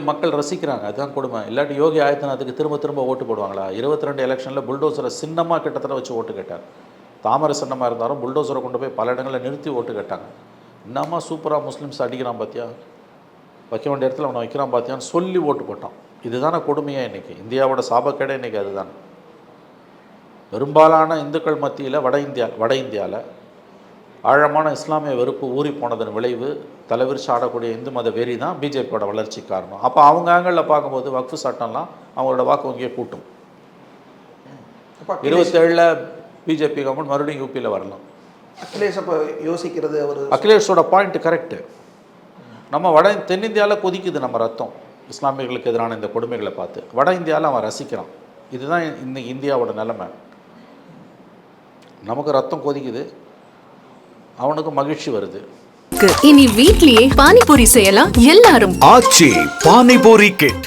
மக்கள் ரசிக்கிறாங்க. அதுதான் கொடுமை. இல்லாட்டி யோகி ஆதித்யநாத்துக்கு திரும்ப திரும்ப ஓட்டு போடுவாங்களா? 22 எலெக்ஷனில் புல்டோசரை சின்னமாக கிட்டத்தட்ட வச்சு ஓட்டு கேட்டார். தாமரை சின்னமாக இருந்தாலும் புல்டோசரை கொண்டு போய் பல இடங்களில் நிறுத்தி ஓட்டு கேட்டாங்க. இன்னமா சூப்பராக முஸ்லீம்ஸ் அடிக்கிறான் பார்த்தியா, வைக்க வேண்டிய இடத்துல அவனை வைக்கிறான் பார்த்தியான்னு சொல்லி ஓட்டு போட்டான். இதுதானே கொடுமையாக இன்றைக்கி இந்தியாவோட சாபக்கேடே இன்றைக்கி அதுதான். பெரும்பாலான இந்துக்கள் மத்தியில் வட இந்தியாவில் ஆழமான இஸ்லாமிய வெறுப்பு ஊறி போனதன் விளைவு தலைவிரிச்சு ஆடக்கூடிய இந்து மத வெறி தான் பிஜேபியோட வளர்ச்சி காரணம். அப்போ அவங்க ஆங்கிளில் பார்க்கும்போது வக்ஃபு சட்டம்லாம் அவங்களோட வாக்கு வங்கியை கூட்டும். 27 பிஜேபி கவர்மெண்ட் மறுபடியும் யூபியில் வரலாம். அகிலேஷ் அப்போ யோசிக்கிறது அவர் அகிலேஷோட பாயிண்ட் கரெக்டு. நம்ம தென்னிந்தியாவில் கொதிக்குது நம்ம ரத்தம் இஸ்லாமியர்களுக்கு எதிரான இந்த கொடுமைகளை பார்த்து. வட இந்தியாவில் அவன் ரசிக்கிறான். இதுதான் இன்னைக்கு இந்தியாவோட நிலைமை. நமக்கு ரத்தம் கொதிக்குது, அவனுக்கு மகிழ்ச்சி வருது. இனி வீட்லயே பானிபூரி செய்யலாம் எல்லாரும். ஆச்சி பானிபூரி கிட்.